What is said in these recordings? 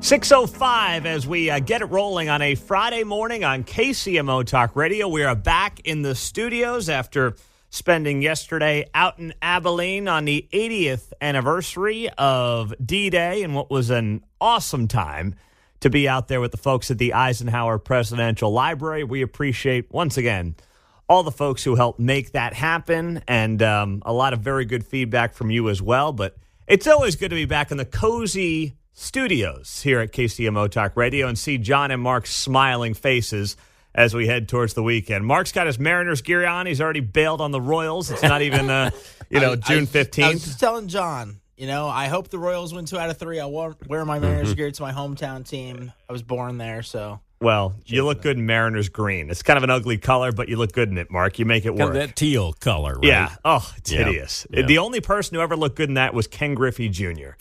6:05 as we get it rolling on a Friday morning on KCMO Talk Radio. We are back in the studios after spending yesterday out in Abilene on the 80th anniversary of D-Day, and what was an awesome time to be out there with the folks at the Eisenhower Presidential Library. We appreciate, once again, all the folks who helped make that happen, and a lot of very good feedback from you as well. But it's always good to be back in the cozy studios here at KCMO Talk Radio and see John and Mark's smiling faces as we head towards the weekend. Mark's got his Mariners gear on. He's already bailed on the Royals. It's not even, June 15th. I was just telling John, I hope the Royals win 2 out of 3. I'll wear my Mariners gear. It's my hometown team. I was born there, so. Well, you look good in Mariners green. It's kind of an ugly color, but you look good in it, Mark. You make it work. Kind of that teal color, right? Yeah. Oh, it's hideous. Yeah. The only person who ever looked good in that was Ken Griffey Jr.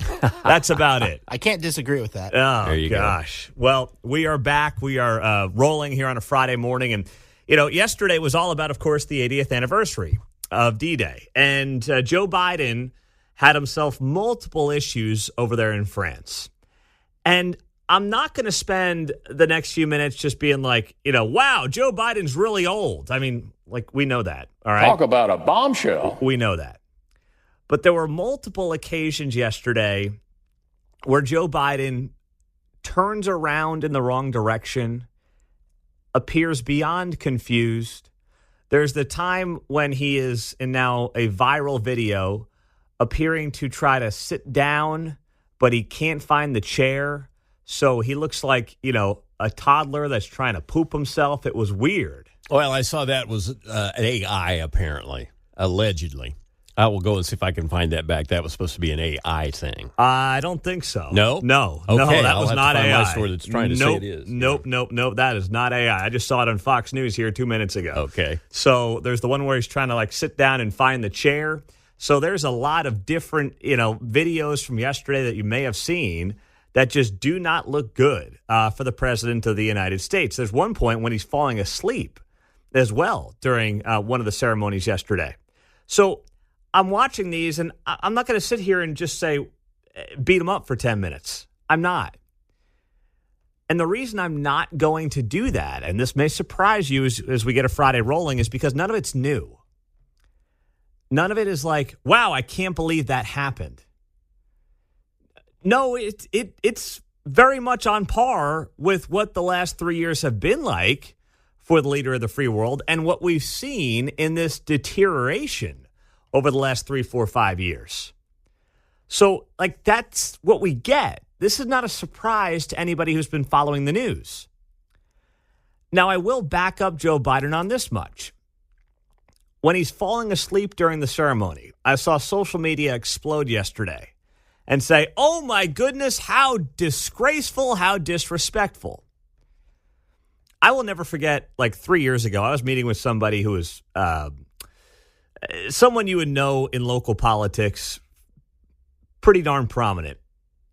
That's about it. I can't disagree with that. Oh, there you gosh. Go. Well, we are back. We are rolling here on a Friday morning. And, yesterday was all about, of course, the 80th anniversary of D-Day. And Joe Biden had himself multiple issues over there in France. And I'm not going to spend the next few minutes just being like, wow, Joe Biden's really old. I mean, we know that, all right? Talk about a bombshell. We know that. But there were multiple occasions yesterday where Joe Biden turns around in the wrong direction, appears beyond confused. There's the time when he is in now a viral video appearing to try to sit down, but he can't find the chair. So he looks like, a toddler that's trying to poop himself. It was weird. Well, I saw that was an AI, apparently, allegedly. I will go and see if I can find that back. That was supposed to be an AI thing. I don't think so. No? No, Okay, that was not AI. My story that's trying to say it is. Nope. That is not AI. I just saw it on Fox News here 2 minutes ago. Okay. So there's the one where he's trying to, sit down and find the chair. So there's a lot of different, videos from yesterday that you may have seen that just do not look good for the president of the United States. There's one point when he's falling asleep as well during one of the ceremonies yesterday. So I'm watching these, and I'm not going to sit here and just say, beat him up for 10 minutes. I'm not. And the reason I'm not going to do that, and this may surprise you as we get a Friday rolling, is because none of it's new. None of it is like, wow, I can't believe that happened. No, it's very much on par with what the last 3 years have been like for the leader of the free world and what we've seen in this deterioration over the last 3, 4, 5 years. So, that's what we get. This is not a surprise to anybody who's been following the news. Now, I will back up Joe Biden on this much. When he's falling asleep during the ceremony, I saw social media explode yesterday and say, oh my goodness, how disgraceful, how disrespectful. I will never forget, 3 years ago, I was meeting with somebody who was someone you would know in local politics, pretty darn prominent.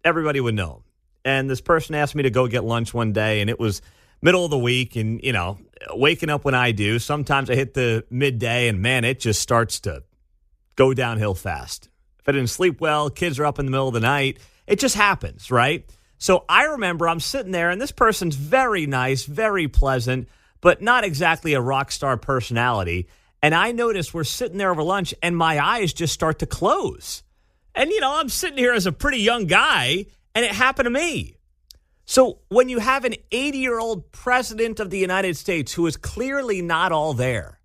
Everybody would know him. And this person asked me to go get lunch one day, and it was middle of the week, and, waking up when I do, sometimes I hit the midday, and man, it just starts to go downhill fast. If I didn't sleep well, kids are up in the middle of the night. It just happens, right? So I remember I'm sitting there, and this person's very nice, very pleasant, but not exactly a rock star personality. And I notice we're sitting there over lunch, and my eyes just start to close. And, I'm sitting here as a pretty young guy, and it happened to me. So when you have an 80-year-old president of the United States who is clearly not all there,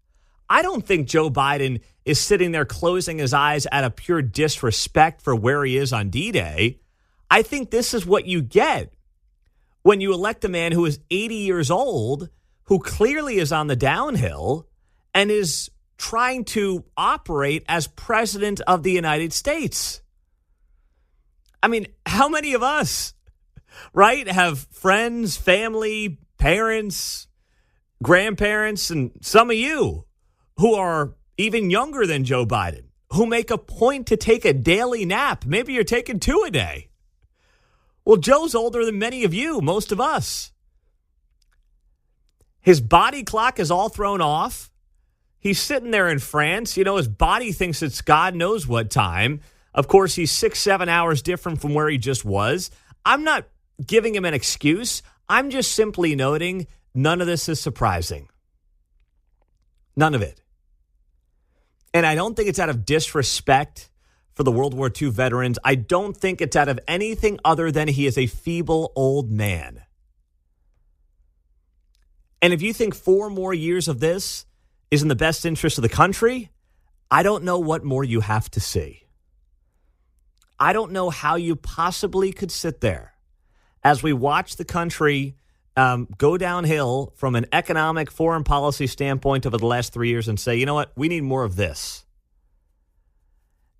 I don't think Joe Biden is sitting there closing his eyes out of pure disrespect for where he is on D-Day. I think this is what you get when you elect a man who is 80 years old, who clearly is on the downhill and is trying to operate as president of the United States. I mean, how many of us, right, have friends, family, parents, grandparents, and some of you who are even younger than Joe Biden, who make a point to take a daily nap? Maybe you're taking 2 a day. Well, Joe's older than many of you, most of us. His body clock is all thrown off. He's sitting there in France. His body thinks it's God knows what time. Of course, he's 6-7 hours different from where he just was. I'm not giving him an excuse. I'm just simply noting none of this is surprising. None of it. And I don't think it's out of disrespect for the World War II veterans. I don't think it's out of anything other than he is a feeble old man. And if you think 4 more years of this is in the best interest of the country, I don't know what more you have to see. I don't know how you possibly could sit there as we watch the country go downhill from an economic foreign policy standpoint over the last 3 years and say, you know what, we need more of this.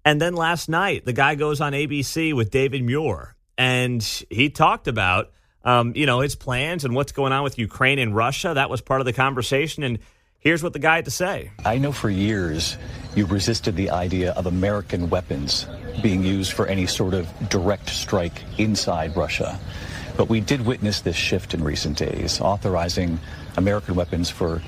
And then last night, the guy goes on ABC with David Muir, and he talked about, his plans and what's going on with Ukraine and Russia. That was part of the conversation, and here's what the guy had to say. I know for years you resisted the idea of American weapons being used for any sort of direct strike inside Russia. But we did witness this shift in recent days, authorizing American weapons for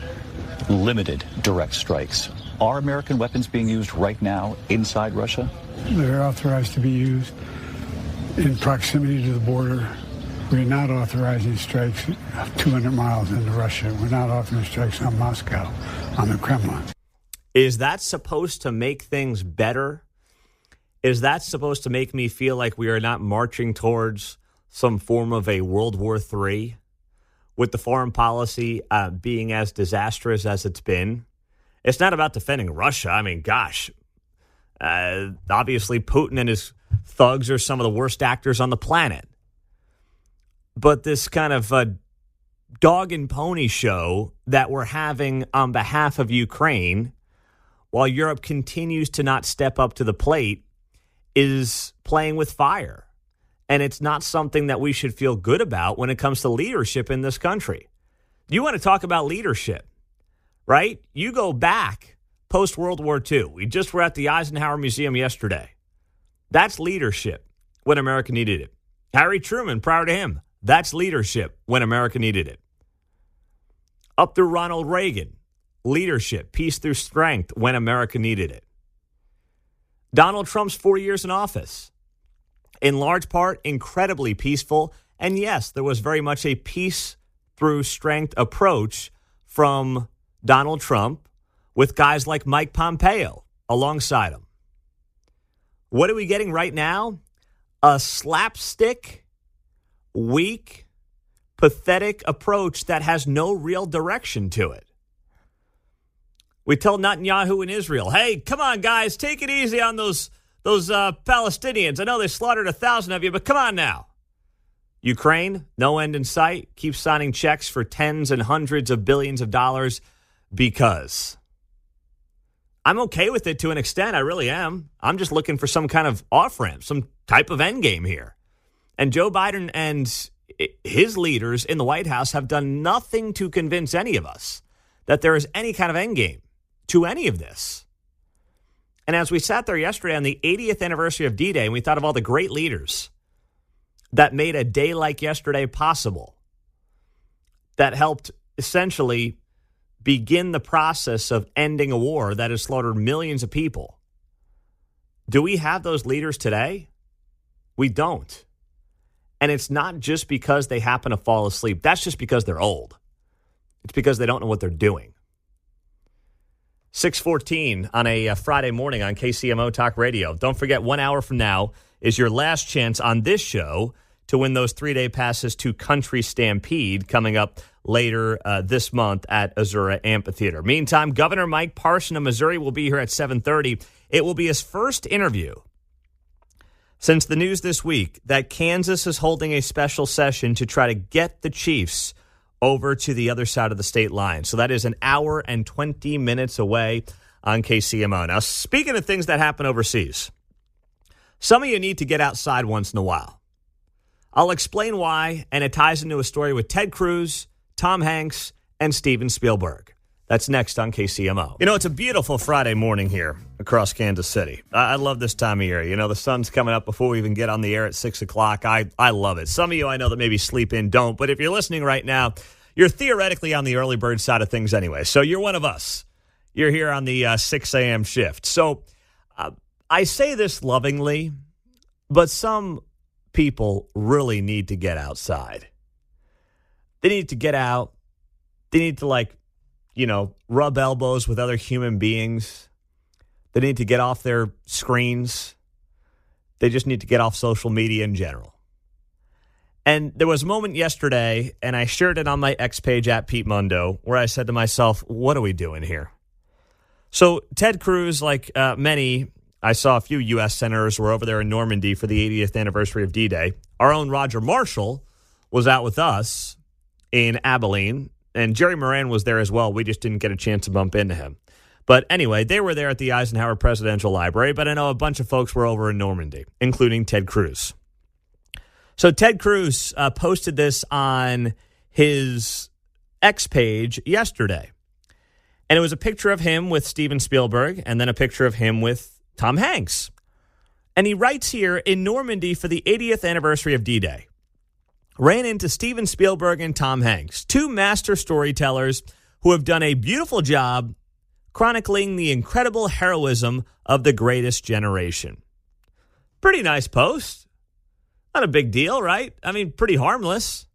limited direct strikes. Are American weapons being used right now inside Russia? They're authorized to be used in proximity to the border. We're not authorizing strikes 200 miles into Russia. We're not authorizing strikes on Moscow, on the Kremlin. Is that supposed to make things better? Is that supposed to make me feel like we are not marching towards some form of a World War III with the foreign policy being as disastrous as it's been? It's not about defending Russia. I mean, gosh, obviously Putin and his thugs are some of the worst actors on the planet. But this kind of dog and pony show that we're having on behalf of Ukraine, while Europe continues to not step up to the plate, is playing with fire. And it's not something that we should feel good about when it comes to leadership in this country. You want to talk about leadership, right? You go back post-World War II. We just were at the Eisenhower Museum yesterday. That's leadership when America needed it. Harry Truman, prior to him, that's leadership when America needed it. Up through Ronald Reagan, leadership, peace through strength when America needed it. Donald Trump's 4 years in office, in large part, incredibly peaceful. And yes, there was very much a peace through strength approach from Donald Trump with guys like Mike Pompeo alongside him. What are we getting right now? A slapstick, weak, pathetic approach that has no real direction to it. We tell Netanyahu in Israel, hey, come on, guys, take it easy on those Palestinians. I know they slaughtered 1,000 of you, but come on now. Ukraine, no end in sight, keeps signing checks for tens and hundreds of billions of dollars because I'm okay with it to an extent. I really am. I'm just looking for some kind of off-ramp, some type of end game here. And Joe Biden and his leaders in the White House have done nothing to convince any of us that there is any kind of end game to any of this. And as we sat there yesterday on the 80th anniversary of D-Day, and we thought of all the great leaders that made a day like yesterday possible, that helped essentially begin the process of ending a war that has slaughtered millions of people. Do we have those leaders today? We don't. And it's not just because they happen to fall asleep. That's just because they're old. It's because they don't know what they're doing. 6:14 on a Friday morning on KCMO Talk Radio. Don't forget, 1 hour from now is your last chance on this show to win those 3-day passes to Country Stampede coming up later this month at Azura Amphitheater. Meantime, Governor Mike Parson of Missouri will be here at 7:30. It will be his first interview since the news this week that Kansas is holding a special session to try to get the Chiefs over to the other side of the state line. So that is an hour and 20 minutes away on KCMO. Now, speaking of things that happen overseas, some of you need to get outside once in a while. I'll explain why, and it ties into a story with Ted Cruz, Tom Hanks, and Steven Spielberg. That's next on KCMO. You know, it's a beautiful Friday morning here across Kansas City. I love this time of year. You know, the sun's coming up before we even get on the air at 6 o'clock. I love it. Some of you I know that maybe sleep in don't, but if you're listening right now, you're theoretically on the early bird side of things anyway. So you're one of us. You're here on the 6 a.m. shift. So I say this lovingly, but some people really need to get outside. They need to get out. They need to, rub elbows with other human beings. They need to get off their screens. They just need to get off social media in general. And there was a moment yesterday, and I shared it on my X page at Pete Mundo, where I said to myself, what are we doing here? So Ted Cruz, like many, I saw a few U.S. senators were over there in Normandy for the 80th anniversary of D-Day. Our own Roger Marshall was out with us in Abilene, and Jerry Moran was there as well. We just didn't get a chance to bump into him. But anyway, they were there at the Eisenhower Presidential Library, but I know a bunch of folks were over in Normandy, including Ted Cruz. So Ted Cruz posted this on his X page yesterday. And it was a picture of him with Steven Spielberg and then a picture of him with Tom Hanks. And he writes here, in Normandy for the 80th anniversary of D-Day, ran into Steven Spielberg and Tom Hanks, two master storytellers who have done a beautiful job chronicling the incredible heroism of the greatest generation. Pretty nice post. Not a big deal, right? I mean, pretty harmless.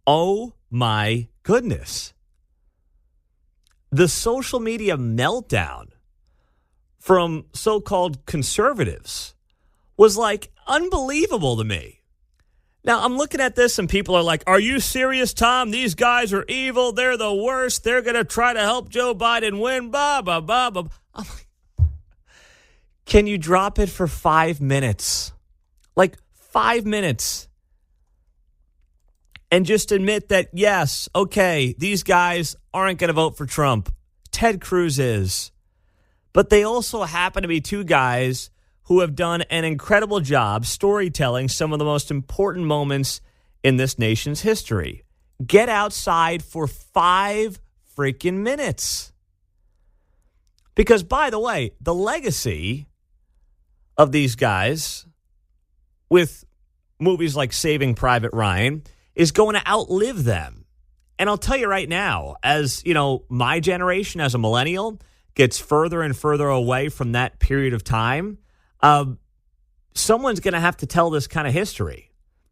Oh my goodness. The social media meltdown from so-called conservatives was unbelievable to me. Now, I'm looking at this and people are like, are you serious, Tom? These guys are evil. They're the worst. They're going to try to help Joe Biden win. Blah, blah, blah, blah. I'm like, can you drop it for 5 minutes? 5 minutes. And just admit that, yes, okay, these guys aren't going to vote for Trump. Ted Cruz is. But they also happen to be two guys who have done an incredible job storytelling some of the most important moments in this nation's history. Get outside for 5 freaking minutes. Because, by the way, the legacy of these guys with movies like Saving Private Ryan is going to outlive them. And I'll tell you right now, as, my generation as a millennial gets further and further away from that period of time, someone's going to have to tell this kind of history.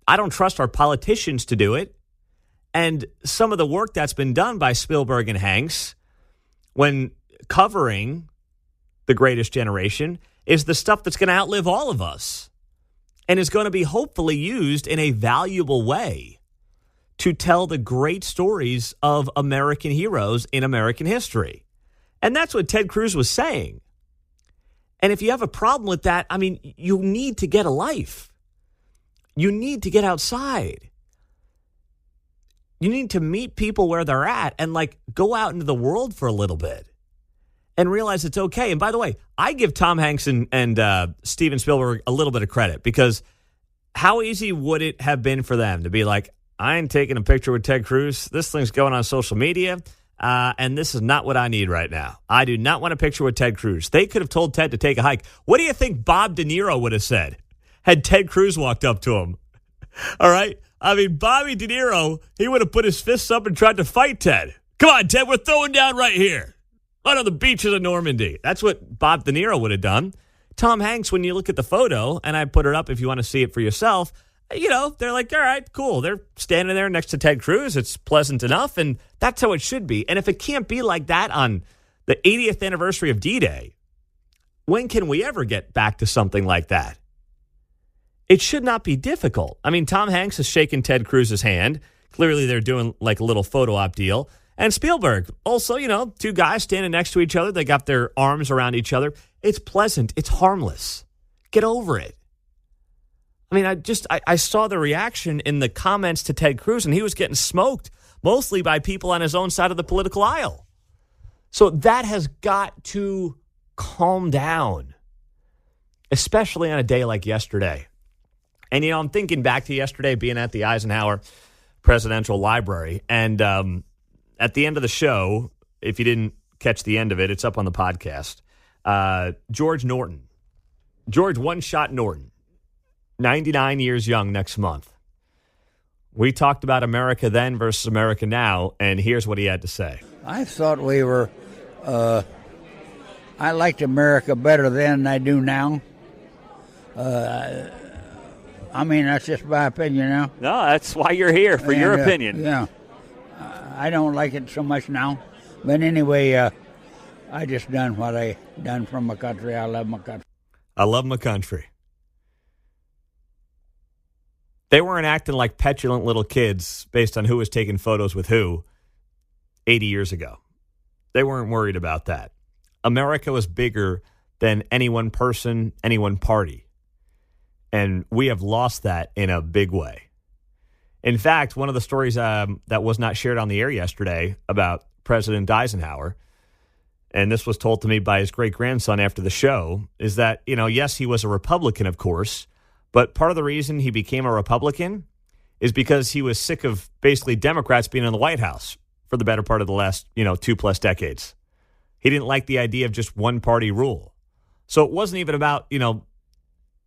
I don't trust our politicians to do it. And some of the work that's been done by Spielberg and Hanks when covering the greatest generation is the stuff that's going to outlive all of us and is going to be hopefully used in a valuable way to tell the great stories of American heroes in American history. And that's what Ted Cruz was saying. And if you have a problem with that, I mean, you need to get a life. You need to get outside. You need to meet people where they're at and go out into the world for a little bit and realize it's okay. And by the way, I give Tom Hanks and Steven Spielberg a little bit of credit because how easy would it have been for them to be like, I ain't taking a picture with Ted Cruz. This thing's going on social media. And this is not what I need right now. I do not want a picture with Ted Cruz. They could have told Ted to take a hike. What do you think Bob De Niro would have said had Ted Cruz walked up to him? All right. I mean, Bobby De Niro, he would have put his fists up and tried to fight Ted. Come on, Ted, we're throwing down right here. Right on the beaches of Normandy. That's what Bob De Niro would have done. Tom Hanks, when you look at the photo, and I put it up if you want to see it for yourself, they're like, all right, cool. They're standing there next to Ted Cruz. It's pleasant enough, and that's how it should be. And if it can't be like that on the 80th anniversary of D-Day, when can we ever get back to something like that? It should not be difficult. I mean, Tom Hanks has shaken Ted Cruz's hand. Clearly, they're doing a little photo op deal. And Spielberg, also, two guys standing next to each other. They got their arms around each other. It's pleasant. It's harmless. Get over it. I mean, I saw the reaction in the comments to Ted Cruz, and he was getting smoked, mostly by people on his own side of the political aisle. So that has got to calm down, especially on a day like yesterday. And, I'm thinking back to yesterday being at the Eisenhower Presidential Library, and at the end of the show, if you didn't catch the end of it, it's up on the podcast, George Norton, George One-Shot Norton, 99 years young next month. We talked about America then versus America now, and here's what he had to say. I thought we were, I liked America better then than I do now. I mean, that's just my opinion now. No, that's why you're here, for your opinion. Yeah. I don't like it so much now. But anyway, I just done what I done for my country. I love my country. I love my country. They weren't acting like petulant little kids based on who was taking photos with who 80 years ago. They weren't worried about that. America was bigger than any one person, any one party. And we have lost that in a big way. In fact, one of the stories that was not shared on the air yesterday about President Eisenhower, and this was told to me by his great-grandson after the show, is that, yes, he was a Republican, of course, but part of the reason he became a Republican is because he was sick of basically Democrats being in the White House for the better part of the last, 2+ decades. He didn't like the idea of just one-party rule. So it wasn't even about,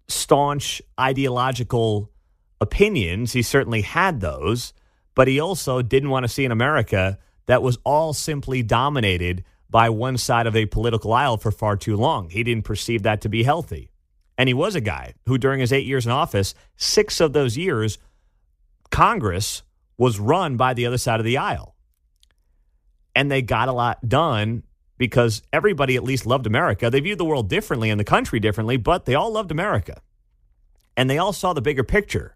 staunch ideological opinions. He certainly had those, but he also didn't want to see an America that was all simply dominated by one side of a political aisle for far too long. He didn't perceive that to be healthy. And he was a guy who, during his 8 years in office, 6 of those years, Congress was run by the other side of the aisle. And they got a lot done because everybody at least loved America. They viewed the world differently and the country differently, but they all loved America. And they all saw the bigger picture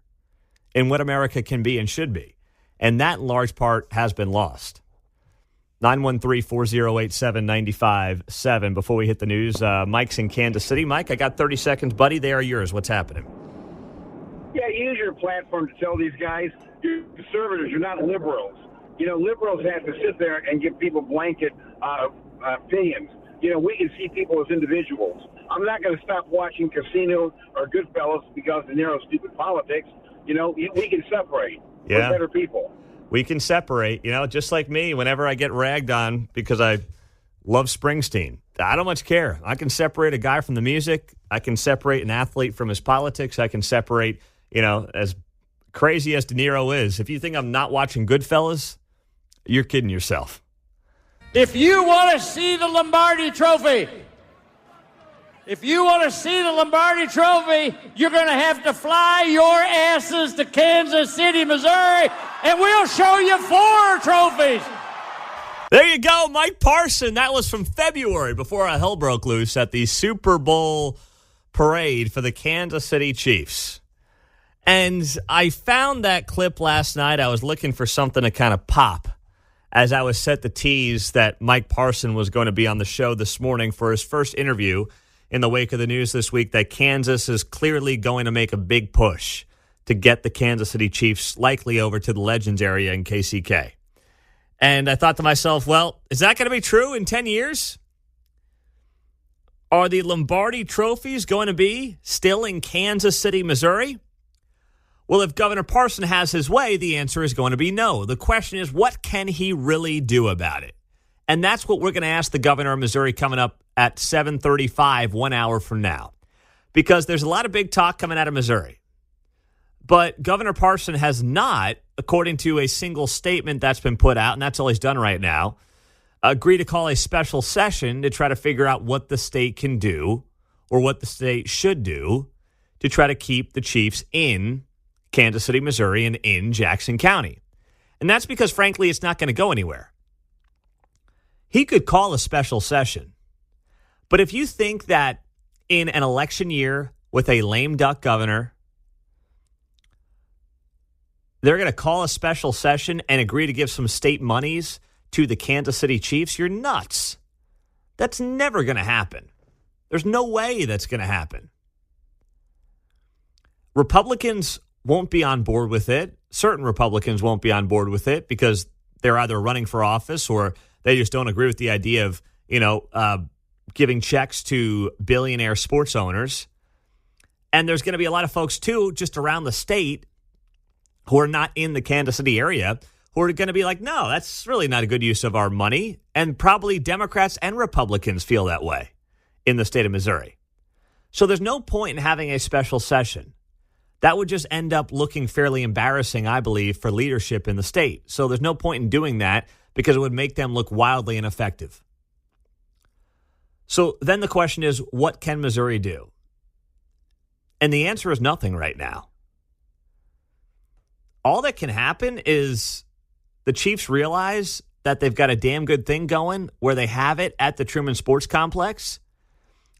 in what America can be and should be. And that, in large part, has been lost. 913-408-7957. Before we hit the news, Mike's in Kansas City. Mike, I got 30 seconds, buddy. They are yours. What's happening? Yeah, use your platform to tell these guys you're conservatives, you're not liberals. Liberals have to sit there and give people blanket opinions. We can see people as individuals. I'm not going to stop watching Casino or Goodfellas because of narrow, stupid politics. We can separate. Yeah. We're better people. We can separate, just like me, whenever I get ragged on because I love Springsteen. I don't much care. I can separate a guy from the music. I can separate an athlete from his politics. I can separate, as crazy as De Niro is. If you think I'm not watching Goodfellas, you're kidding yourself. If you want to see the Lombardi Trophy, you're going to have to fly your asses to Kansas City, Missouri, and we'll show you 4 trophies. There you go, Mike Parson. That was from February before all hell broke loose at the Super Bowl parade for the Kansas City Chiefs. And I found that clip last night. I was looking for something to kind of pop as I was set to tease that Mike Parson was going to be on the show this morning for his first interview in the wake of the news this week that Kansas is clearly going to make a big push to get the Kansas City Chiefs likely over to the Legends area in KCK. And I thought to myself, well, is that going to be true in 10 years? Are the Lombardi trophies going to be still in Kansas City, Missouri? Well, if Governor Parson has his way, the answer is going to be no. The question is, what can he really do about it? And that's what we're going to ask the governor of Missouri coming up at 7:35, 1 hour from now. Because there's a lot of big talk coming out of Missouri. But Governor Parson has not, according to a single statement that's been put out, and that's all he's done right now, agreed to call a special session to try to figure out what the state can do or what the state should do to try to keep the Chiefs in Kansas City, Missouri, and in Jackson County. And that's because, frankly, it's not going to go anywhere. He could call a special session. But if you think that in an election year with a lame duck governor, they're going to call a special session and agree to give some state monies to the Kansas City Chiefs, you're nuts. That's never going to happen. There's no way that's going to happen. Republicans won't be on board with it. Certain Republicans won't be on board with it because they're either running for office or they just don't agree with the idea of, giving checks to billionaire sports owners. And there's going to be a lot of folks, too, just around the state who are not in the Kansas City area who are going to be like, no, that's really not a good use of our money. And probably Democrats and Republicans feel that way in the state of Missouri. So there's no point in having a special session. That would just end up looking fairly embarrassing, I believe, for leadership in the state. So there's no point in doing that because it would make them look wildly ineffective. So then the question is, what can Missouri do? And the answer is nothing right now. all that can happen is the Chiefs realize that they've got a damn good thing going where they have it at the Truman Sports Complex.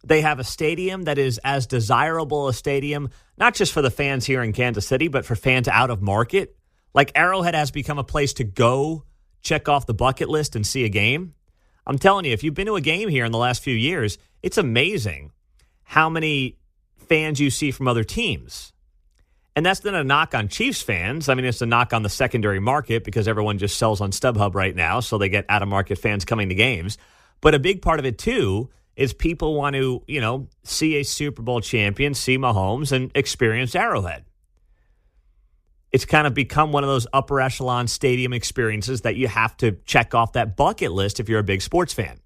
They have a stadium that is as desirable a stadium, not just for the fans here in Kansas City, but for fans out of market. Like Arrowhead has become a place to go check off the bucket list and see a game. I'm telling you, if you've been to a game here in the last few years, it's amazing how many fans you see from other teams. And that's not a knock on Chiefs fans. I mean, it's a knock on the secondary market because everyone just sells on StubHub right now, so they get out-of-market fans coming to games. But a big part of it, too, is people want to, see a Super Bowl champion, see Mahomes, and experience Arrowhead. It's kind of become one of those upper echelon stadium experiences that you have to check off that bucket list if you're a big sports fan.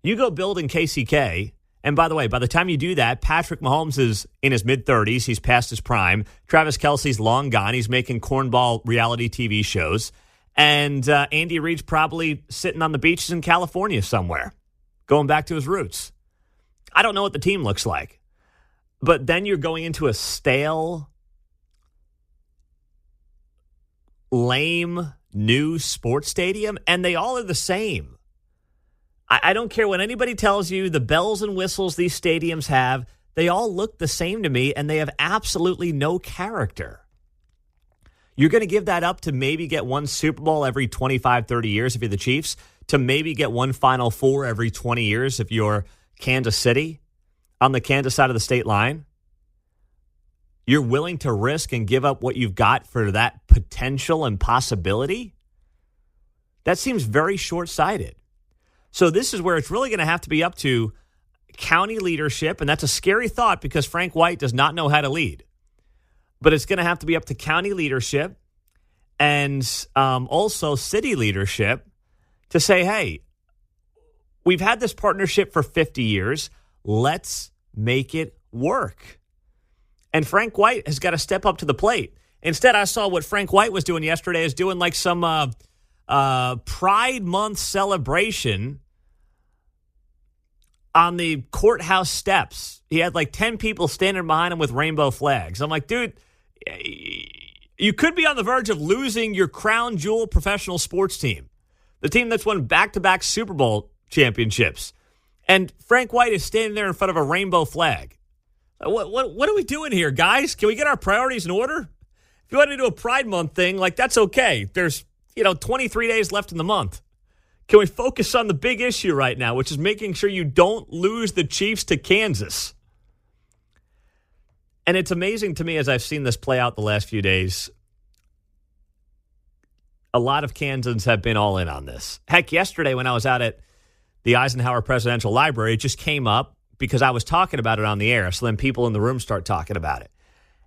You go build in KCK, and by the way, by the time you do that, Patrick Mahomes is in his mid-30s. He's past his prime. Travis Kelce's long gone. He's making cornball reality TV shows. And Andy Reid's probably sitting on the beaches in California somewhere, going back to his roots. I don't know what the team looks like. But then you're going into a stale, lame, new sports stadium, and they all are the same. I don't care what anybody tells you, the bells and whistles these stadiums have, they all look the same to me, and they have absolutely no character. You're going to give that up to maybe get one Super Bowl every 25, 30 years if you're the Chiefs, to maybe get one Final Four every 20 years if you're Kansas City on the Kansas side of the state line. You're willing to risk and give up what you've got for that potential and possibility? That seems very short-sighted. So this is where it's really going to have to be up to county leadership, and that's a scary thought because Frank White does not know how to lead. But it's going to have to be up to county leadership and also city leadership to say, hey, we've had this partnership for 50 years. Let's make it work. And Frank White has got to step up to the plate. Instead, I saw what Frank White was doing yesterday is doing like some Pride Month celebration on the courthouse steps. He had like 10 people standing behind him with rainbow flags. I'm like, dude, you could be on the verge of losing your crown jewel professional sports team, the team that's won back-to-back Super Bowl championships. And Frank White is standing there in front of a rainbow flag. What are we doing here, guys? Can we get our priorities in order? If you want to do a Pride Month thing, like that's okay. There's 23 days left in the month. Can we focus on the big issue right now, which is making sure you don't lose the Chiefs to Kansas? And it's amazing to me as I've seen this play out the last few days. A lot of Kansans have been all in on this. Heck, yesterday when I was out at the Eisenhower Presidential Library, it just came up because I was talking about it on the air. So then people in the room start talking about it.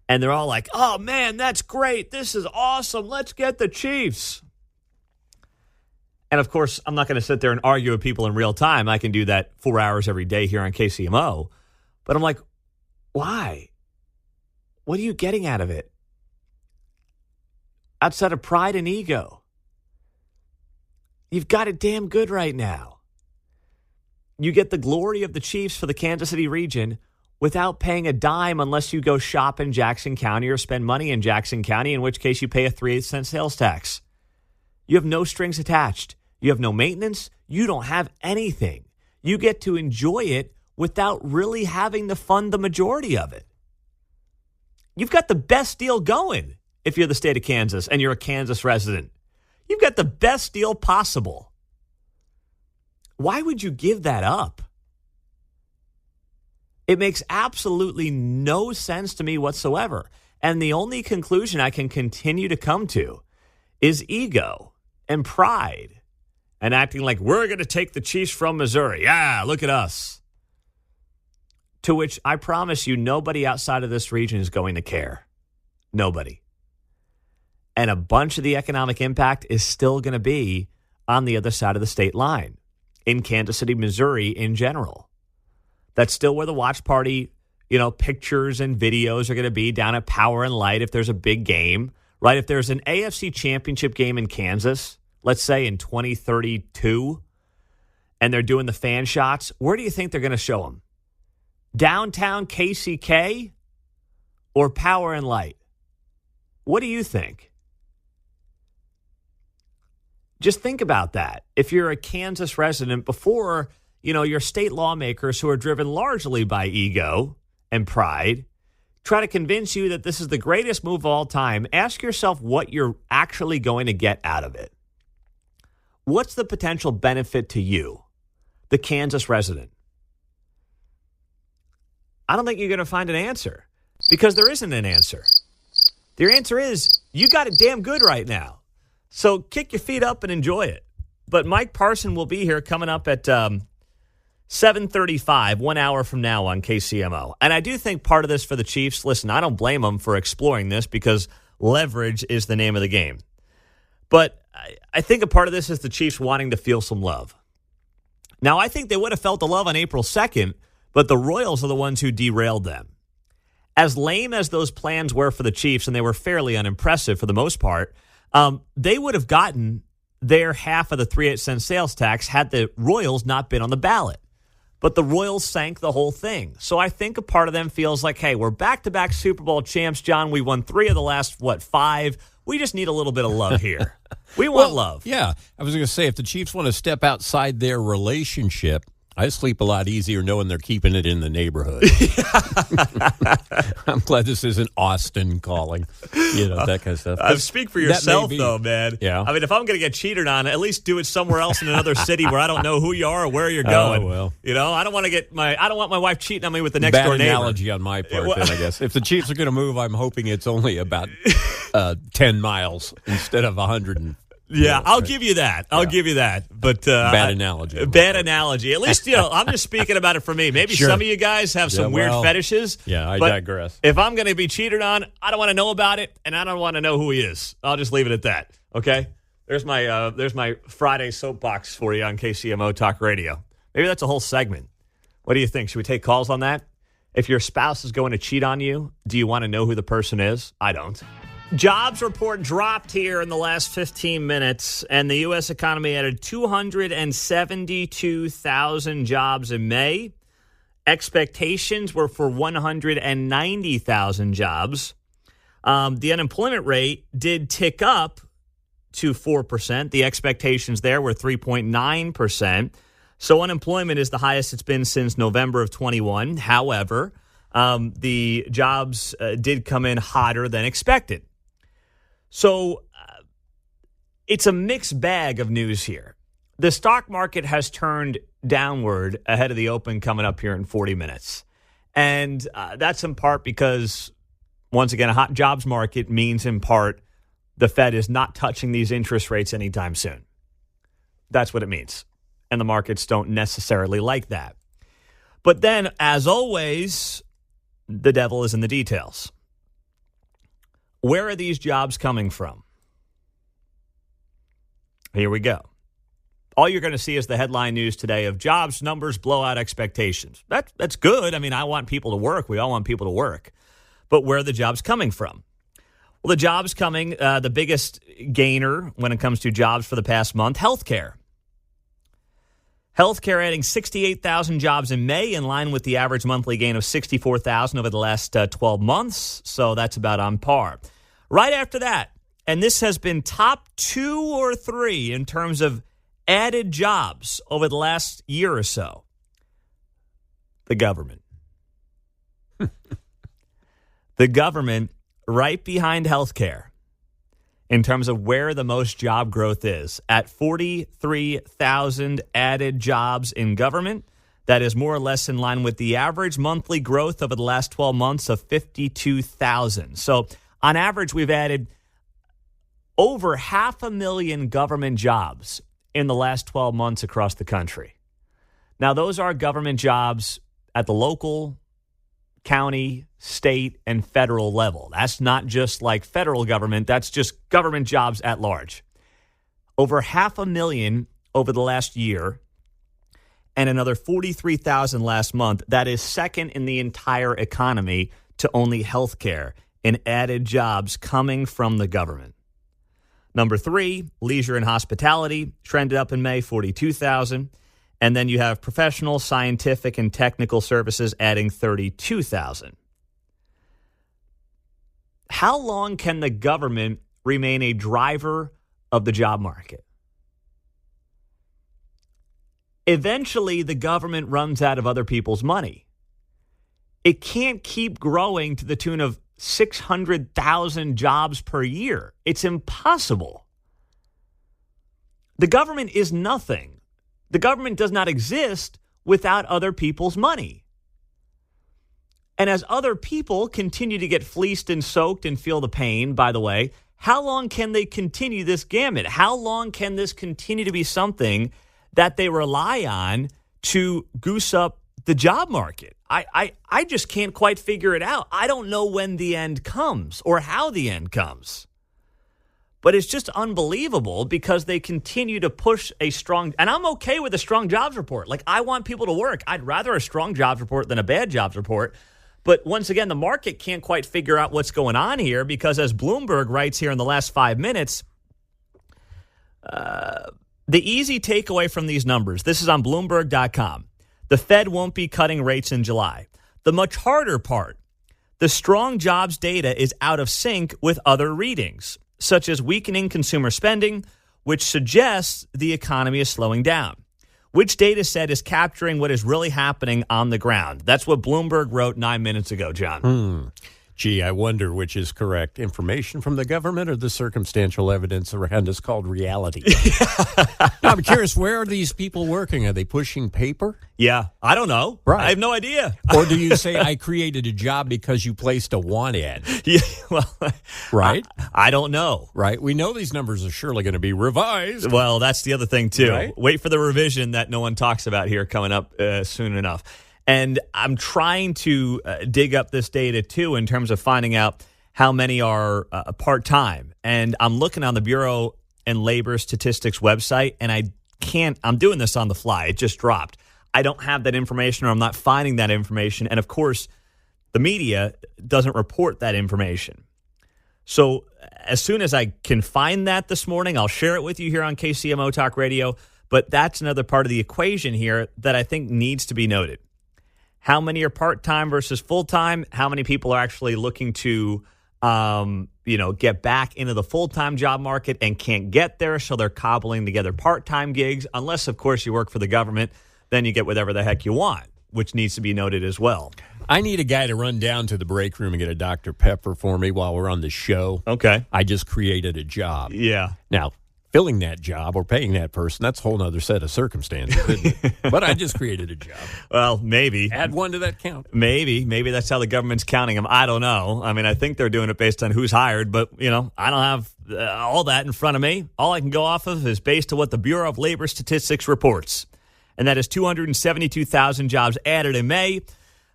And they're all like, oh, man, that's great. This is awesome. Let's get the Chiefs. And, of course, I'm not going to sit there and argue with people in real time. I can do that 4 hours every day here on KCMO. But I'm like, why? What are you getting out of it? Outside of pride and ego. You've got it damn good right now. You get the glory of the Chiefs for the Kansas City region without paying a dime unless you go shop in Jackson County or spend money in Jackson County, in which case you pay a 3/8 sales tax. You have no strings attached. You have no maintenance. You don't have anything. You get to enjoy it without really having to fund the majority of it. You've got the best deal going if you're the state of Kansas and you're a Kansas resident. You've got the best deal possible. Why would you give that up? It makes absolutely no sense to me whatsoever. And the only conclusion I can continue to come to is ego and pride and acting like we're going to take the Chiefs from Missouri. Yeah, look at us. To which I promise you nobody outside of this region is going to care. Nobody. And a bunch of the economic impact is still going to be on the other side of the state line in Kansas City, Missouri in general. That's still where the watch party, pictures and videos are going to be down at Power and Light if there's a big game, right? If there's an AFC championship game in Kansas, let's say in 2032, and they're doing the fan shots, where do you think they're going to show them? Downtown KCK or Power and Light? What do you think? Just think about that. If you're a Kansas resident, before, your state lawmakers who are driven largely by ego and pride try to convince you that this is the greatest move of all time, ask yourself what you're actually going to get out of it. What's the potential benefit to you, the Kansas resident? I don't think you're going to find an answer, because there isn't an answer. The answer is you got it damn good right now. So kick your feet up and enjoy it. But Mike Parson will be here coming up at 7:35, 1 hour from now on KCMO. And I do think part of this for the Chiefs, listen, I don't blame them for exploring this because leverage is the name of the game. But I think a part of this is the Chiefs wanting to feel some love. Now, I think they would have felt the love on April 2nd, but the Royals are the ones who derailed them. As lame as those plans were for the Chiefs, and they were fairly unimpressive for the most part, they would have gotten their half of the 3/8 cent sales tax had the Royals not been on the ballot. But the Royals sank the whole thing. So I think a part of them feels like, hey, we're back-to-back Super Bowl champs, John. We won 3 of the last, 5? We just need a little bit of love here. We want love. Yeah. I was going to say, if the Chiefs want to step outside their relationship, I sleep a lot easier knowing they're keeping it in the neighborhood. I'm glad this isn't Austin calling, that kind of stuff. Speak for yourself, though, man. Yeah. I mean, if I'm going to get cheated on, at least do it somewhere else in another city where I don't know who you are or where you're going. Oh, well. I don't want my wife cheating on me with the next door neighbor. Bad analogy on my part, then, I guess. If the Chiefs are going to move, I'm hoping it's only about 10 miles instead of 100. Yeah, I'll give you that. I'll give you that. But bad analogy. Bad analogy. At least, I'm just speaking about it for me. Maybe some of you guys have some weird fetishes. Yeah, I digress. If I'm going to be cheated on, I don't want to know about it, and I don't want to know who he is. I'll just leave it at that. Okay? There's my Friday soapbox for you on KCMO Talk Radio. Maybe that's a whole segment. What do you think? Should we take calls on that? If your spouse is going to cheat on you, do you want to know who the person is? I don't. Jobs report dropped here in the last 15 minutes, and the U.S. economy added 272,000 jobs in May. Expectations were for 190,000 jobs. The unemployment rate did tick up to 4%. The expectations there were 3.9%. So unemployment is the highest it's been since November of 21. However, the jobs did come in hotter than expected. So it's a mixed bag of news here. The stock market has turned downward ahead of the open coming up here in 40 minutes. And that's in part because, once again, a hot jobs market means in part the Fed is not touching these interest rates anytime soon. That's what it means. And the markets don't necessarily like that. But then, as always, the devil is in the details. Where are these jobs coming from? Here we go. All you're going to see is the headline news today of jobs numbers blow out expectations. That's good. I mean, I want people to work. We all want people to work. But where are the jobs coming from? Well, the jobs coming, the biggest gainer when it comes to jobs for the past month, healthcare. Healthcare adding 68,000 jobs in May, in line with the average monthly gain of 64,000 over the last 12 months. So that's about on par. Right after that, and this has been top 2 or 3 in terms of added jobs over the last year or so, the government. The government right behind healthcare in terms of where the most job growth is, at 43,000 added jobs in government. That is more or less in line with the average monthly growth over the last 12 months of 52,000. So on average, we've added over 500,000 government jobs in the last 12 months across the country. Now, those are government jobs at the local, county, state, and federal level. That's not just like federal government. That's just government jobs at large. Over 500,000 over the last year and another 43,000 last month. That is second in the entire economy to only healthcare in added jobs coming from the government. Number 3, leisure and hospitality trended up in May, 42,000. And then you have professional, scientific, and technical services adding 32,000. How long can the government remain a driver of the job market? Eventually, the government runs out of other people's money. It can't keep growing to the tune of 600,000 jobs per year. It's impossible. The government is nothing. The government does not exist without other people's money. And as other people continue to get fleeced and soaked and feel the pain, by the way, how long can they continue this gamut? How long can this continue to be something that they rely on to goose up the job market? I just can't quite figure it out. I don't know when the end comes or how the end comes. But it's just unbelievable because they continue to push a strong, and I'm okay with a strong jobs report. Like, I want people to work. I'd rather a strong jobs report than a bad jobs report. But once again, the market can't quite figure out what's going on here because, as Bloomberg writes here in the last 5 minutes, the easy takeaway from these numbers, this is on Bloomberg.com, the Fed won't be cutting rates in July. The much harder part, the strong jobs data is out of sync with other readings, such as weakening consumer spending, which suggests the economy is slowing down. Which data set is capturing what is really happening on the ground? That's what Bloomberg wrote 9 minutes ago, John. Gee, I wonder which is correct. Information from the government or the circumstantial evidence around is called reality. Now, I'm curious, where are these people working? Are they pushing paper? Yeah, I don't know. Right. I have no idea. Or do you say, I created a job because you placed a want ad? Yeah, well, right? I don't know. Right. We know these numbers are surely going to be revised. Well, that's the other thing, too. Right? Wait for the revision that no one talks about here coming up soon enough. And I'm trying to dig up this data, too, in terms of finding out how many are part-time. And I'm looking on the Bureau and Labor Statistics website, and I'm doing this on the fly. It just dropped. I don't have that information, or I'm not finding that information. And, of course, the media doesn't report that information. So as soon as I can find that this morning, I'll share it with you here on KCMO Talk Radio. But that's another part of the equation here that I think needs to be noted. How many are part-time versus full-time? How many people are actually looking to, get back into the full-time job market and can't get there, so they're cobbling together part-time gigs? Unless, of course, you work for the government, then you get whatever the heck you want, which needs to be noted as well. I need a guy to run down to the break room and get a Dr. Pepper for me while we're on the show. Okay. I just created a job. Yeah. Now, filling that job or paying that person, that's a whole other set of circumstances, isn't it? But I just created a job. Well, maybe. Add one to that count. Maybe that's how the government's counting them. I don't know. I mean, I think they're doing it based on who's hired, but, I don't have all that in front of me. All I can go off of is based on what the Bureau of Labor Statistics reports. And that is 272,000 jobs added in May,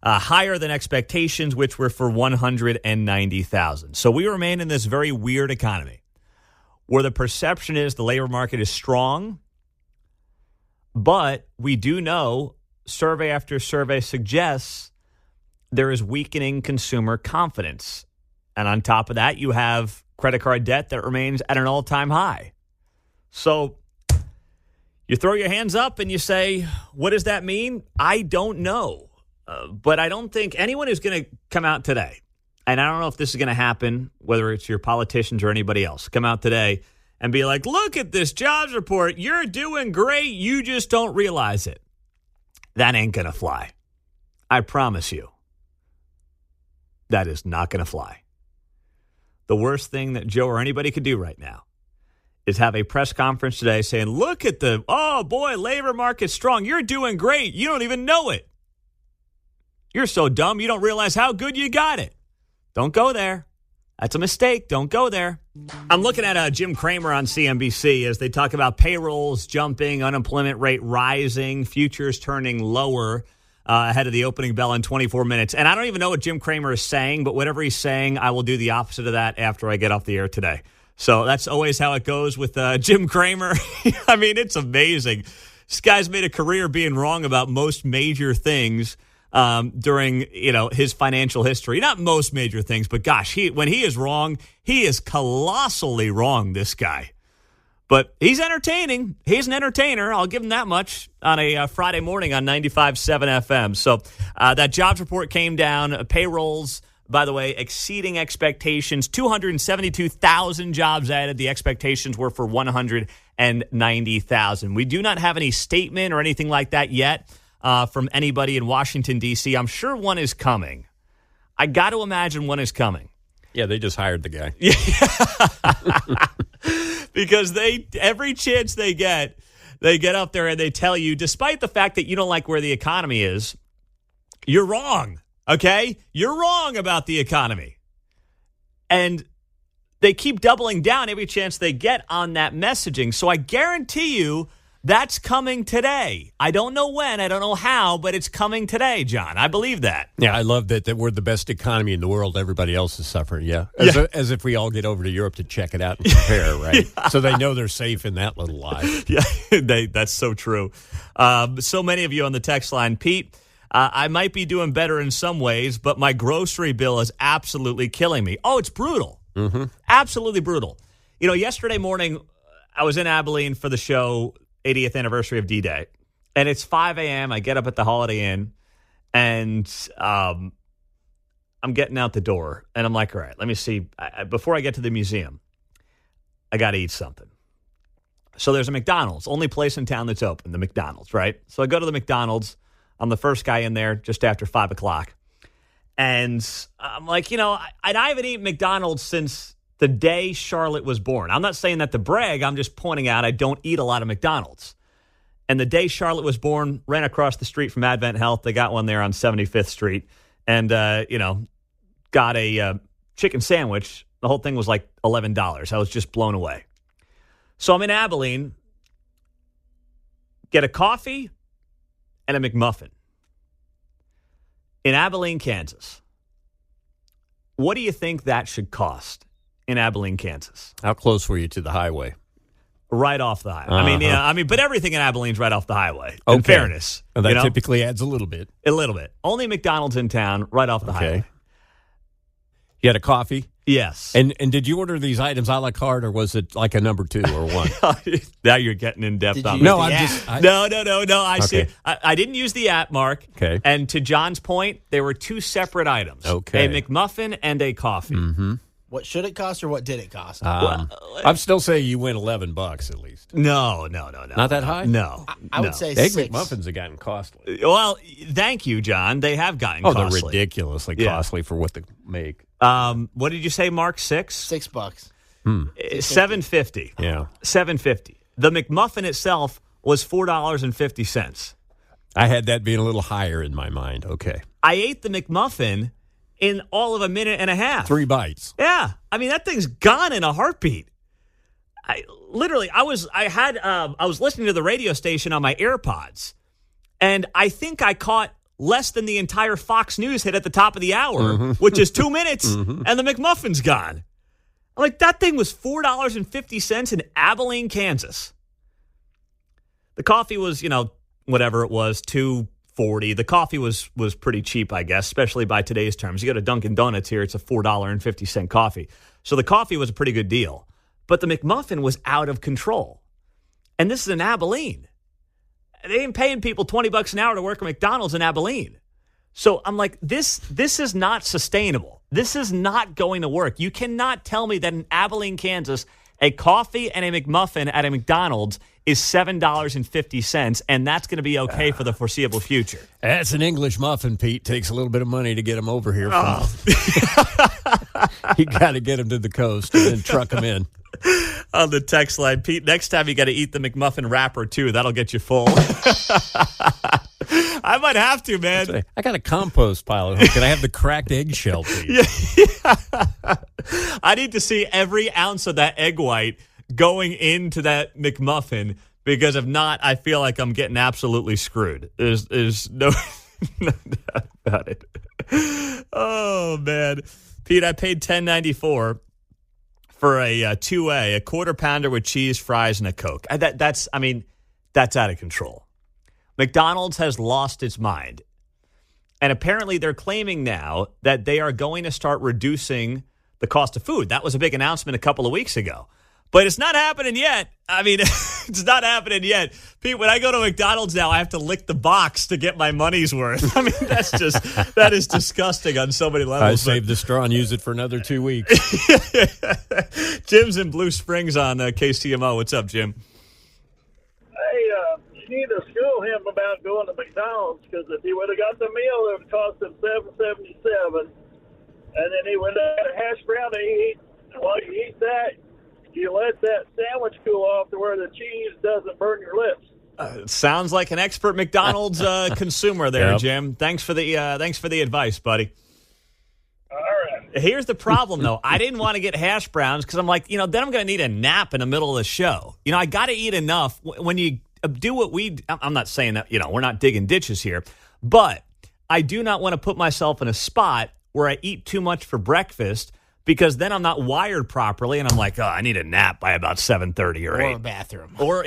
higher than expectations, which were for 190,000. So we remain in this very weird economy, where the perception is the labor market is strong, but we do know survey after survey suggests there is weakening consumer confidence. And on top of that, you have credit card debt that remains at an all-time high. So you throw your hands up and you say, what does that mean? I don't know. But I don't think anyone is going to come out today, and I don't know if this is going to happen, whether it's your politicians or anybody else, come out today and be like, look at this jobs report. You're doing great. You just don't realize it. That ain't going to fly. I promise you. That is not going to fly. The worst thing that Joe or anybody could do right now is have a press conference today saying, look at labor market's strong. You're doing great. You don't even know it. You're so dumb you don't realize how good you got it. Don't go there. That's a mistake. Don't go there. I'm looking at Jim Cramer on CNBC as they talk about payrolls jumping, unemployment rate rising, futures turning lower ahead of the opening bell in 24 minutes. And I don't even know what Jim Cramer is saying, but whatever he's saying, I will do the opposite of that after I get off the air today. So that's always how it goes with Jim Cramer. I mean, it's amazing. This guy's made a career being wrong about most major things during, his financial history. Not most major things, but gosh, when he is wrong, he is colossally wrong, this guy. But he's entertaining. He's an entertainer. I'll give him that much on a Friday morning on 95.7 FM. So that jobs report came down, payrolls by the way, exceeding expectations. 272,000 jobs added. The expectations were for 190,000. We do not have any statement or anything like that yet from anybody in Washington, D.C. I'm sure one is coming. I got to imagine one is coming. Yeah, they just hired the guy. Because every chance they get up there and they tell you, despite the fact that you don't like where the economy is, you're wrong, okay? You're wrong about the economy. And they keep doubling down every chance they get on that messaging. So I guarantee you that's coming today. I don't know when, I don't know how, but it's coming today, John. I believe that. Yeah, I love that we're the best economy in the world. Everybody else is suffering, yeah. As if we all get over to Europe to check it out and compare, right? Yeah. So they know they're safe in that little lie. Yeah, that's so true. So many of you on the text line, Pete, I might be doing better in some ways, but my grocery bill is absolutely killing me. Oh, it's brutal. Mm-hmm. Absolutely brutal. You know, yesterday morning, I was in Abilene for the show, 80th anniversary of D-Day. And it's 5 a.m. I get up at the Holiday Inn, and I'm getting out the door. And I'm like, all right, let me see. Before I get to the museum, I got to eat something. So there's a McDonald's, only place in town that's open, the McDonald's, right? So I go to the McDonald's. I'm the first guy in there just after 5 o'clock. And I'm like, I haven't eaten McDonald's since the day Charlotte was born. I'm not saying that to brag. I'm just pointing out I don't eat a lot of McDonald's. And the day Charlotte was born, ran across the street from Advent Health. They got one there on 75th Street. And, got a chicken sandwich. The whole thing was like $11. I was just blown away. So I'm in Abilene, get a coffee and a McMuffin in Abilene, Kansas. What do you think that should cost in Abilene, Kansas? How close were you to the highway? Right off the highway. Uh-huh. But everything in Abilene's right off the highway. Okay. In fairness, and that typically adds a little bit. A little bit. Only McDonald's in town, right off the highway. You had a coffee? Yes. And did you order these items a la carte, or was it like a number 2 or 1? Now you're getting in depth on me. No, No. See. I didn't use the app, Mark. Okay. And to John's point, there were 2 separate items. Okay. A McMuffin and a coffee. Mm-hmm. What should it cost, or what did it cost? I'm still saying you win $11 at least. No. Not that high? No. I would say Egg 6. McMuffins have gotten costly. Well, thank you, John. They have gotten costly. They're ridiculously costly for what they make. What did you say, Mark? $6? $6. $7.50. Yeah. $7.50. The McMuffin itself was $4.50. I had that being a little higher in my mind. Okay. I ate the McMuffin in all of a minute and a half. 3 bites. Yeah. I mean, that thing's gone in a heartbeat. I was listening to the radio station on my AirPods, and I think I caught less than the entire Fox News hit at the top of the hour, which is 2 minutes, and the McMuffin's gone. I'm like, that thing was $4.50 in Abilene, Kansas. The coffee was, whatever it was, $2.40. The coffee was pretty cheap, I guess, especially by today's terms. You go to Dunkin' Donuts here, it's a $4.50 coffee. So the coffee was a pretty good deal. But the McMuffin was out of control. And this is in Abilene. They ain't paying people $20 an hour to work at McDonald's in Abilene. So I'm like, this is not sustainable. This is not going to work. You cannot tell me that in Abilene, Kansas, a coffee and a McMuffin at a McDonald's is $7.50, and that's going to be okay for the foreseeable future. That's an English muffin, Pete. Takes a little bit of money to get them over here. You got to get them to the coast and then truck them in. On the text line, Pete, next time you got to eat the McMuffin wrapper, too. That'll get you full. I might have to, man. I got a compost pile at home. Can I have the cracked eggshell, please? Yeah. I need to see every ounce of that egg white going into that McMuffin, because if not, I feel like I'm getting absolutely screwed. There's no doubt about it. Oh, man. Pete, I paid $10.94 for a 2A, a quarter pounder with cheese, fries, and a Coke. That's out of control. McDonald's has lost its mind. And apparently they're claiming now that they are going to start reducing the cost of food. That was a big announcement a couple of weeks ago. But it's not happening yet. I mean, It's not happening yet. Pete, when I go to McDonald's now, I have to lick the box to get my money's worth. I mean, that is disgusting on so many levels. I saved the straw and use it for another 2 weeks. Jim's in Blue Springs on KCMO. What's up, Jim? Hey, you need to school him about going to McDonald's, because if he would have got the meal, it would cost him $7.77, and then he would have had a hash brown to eat. And while you eat that, you let that sandwich cool off to where the cheese doesn't burn your lips. Sounds like an expert McDonald's consumer there, Yep. Jim. Thanks for the advice, buddy. All right. Here's the problem, though. I didn't want to get hash browns because I'm like, then I'm going to need a nap in the middle of the show. I got to eat enough. When you do what I'm not saying that, we're not digging ditches here, but I do not want to put myself in a spot where I eat too much for breakfast, because then I'm not wired properly, and I'm like, I need a nap by about 7:30 or 8. Or a bathroom. Or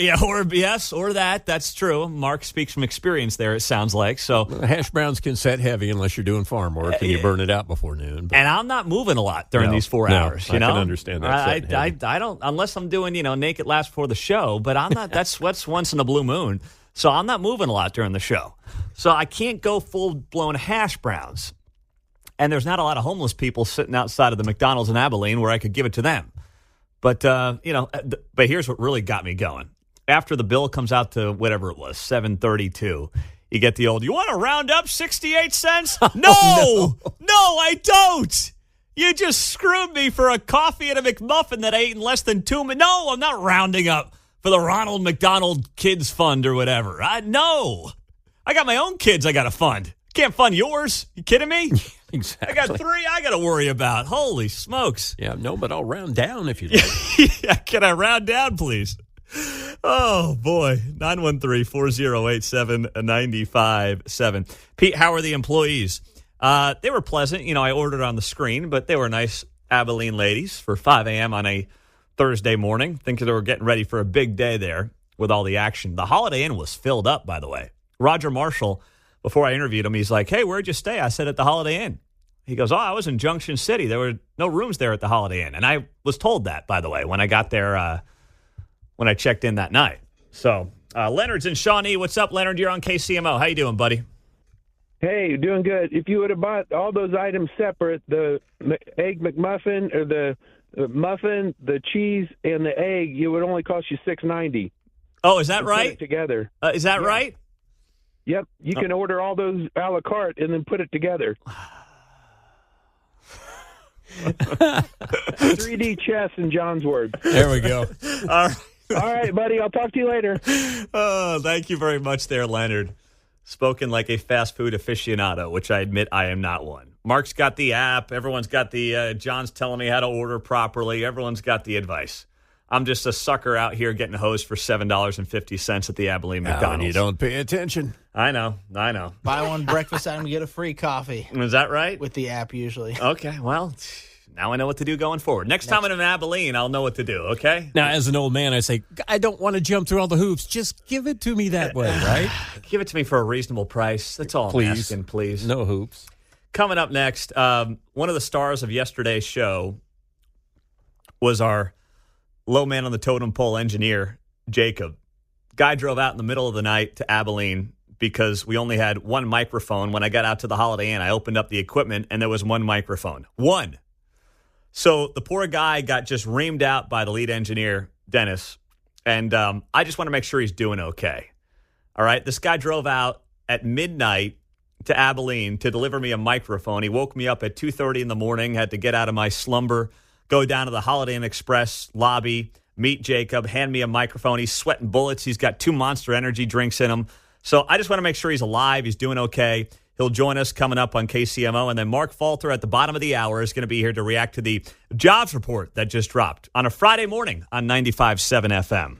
that. That's true. Mark speaks from experience there, it sounds like. So Hash browns can set heavy unless you're doing farm work and you burn it out before noon. And I'm not moving a lot during these 4 hours. I can understand that. I don't, unless I'm doing, naked last before the show, but I'm not, that's once in a blue moon. So I'm not moving a lot during the show. So I can't go full-blown hash browns. And there's not a lot of homeless people sitting outside of the McDonald's in Abilene where I could give it to them. But, but here's what really got me going. After the bill comes out to whatever it was, $7.32, you get the old, you want to round up 68 cents? No, I don't. You just screwed me for a coffee and a McMuffin that I ate in less than 2 minutes. No, I'm not rounding up for the Ronald McDonald Kids Fund or whatever. No. I got my own kids I got to fund. Can't fund yours. You kidding me? Exactly. I got 3 I got to worry about. Holy smokes. Yeah, no, but I'll round down if you like. Yeah, can I round down, please? Oh, boy. 913-4087-957. Pete, how are the employees? They were pleasant. I ordered on the screen, but they were nice Abilene ladies for 5 a.m. on a Thursday morning. Think they were getting ready for a big day there with all the action. The Holiday Inn was filled up, by the way. Roger Marshall, before I interviewed him, he's like, hey, where'd you stay? I said, at the Holiday Inn. He goes, I was in Junction City. There were no rooms there at the Holiday Inn. And I was told that, by the way, when I got there, when I checked in that night. So Leonard's in Shawnee. What's up, Leonard? You're on KCMO. How you doing, buddy? Hey, doing good. If you would have bought all those items separate, the egg McMuffin or the muffin, the cheese, and the egg, it would only cost you $6.90. Oh, is that right? Put it together. Is that right? Yep. You can order all those a la carte and then put it together. 3D chess in John's word. There we go. All right, buddy. I'll talk to you later. Oh, thank you very much there, Leonard. Spoken like a fast food aficionado, which I admit I am not one. Mark's got the app. Everyone's got the John's telling me how to order properly. Everyone's got the advice. I'm just a sucker out here getting hosed for $7.50 at the Abilene McDonald's. You don't pay attention. I know. Buy one breakfast item, get a free coffee. Is that right? With the app, usually. Okay, well, now I know what to do going forward. Next time I'm in Abilene, I'll know what to do, okay? Now, as an old man, I say, I don't want to jump through all the hoops. Just give it to me that way, right? Give it to me for a reasonable price. That's all I'm asking, please. No hoops. Coming up next, one of the stars of yesterday's show was our low man on the totem pole engineer, Jacob. Guy drove out in the middle of the night to Abilene because we only had one microphone. When I got out to the Holiday Inn, I opened up the equipment, and there was one microphone. One. So the poor guy got just reamed out by the lead engineer, Dennis, and I just want to make sure he's doing okay. All right? This guy drove out at midnight to Abilene to deliver me a microphone. He woke me up at 2:30 in the morning, had to get out of my slumber, go down to the Holiday Inn Express lobby, meet Jacob, hand me a microphone. He's sweating bullets. He's got 2 Monster Energy drinks in him. So I just want to make sure he's alive. He's doing okay. He'll join us coming up on KCMO. And then Mark Falter at the bottom of the hour is going to be here to react to the jobs report that just dropped on a Friday morning on 95.7 FM.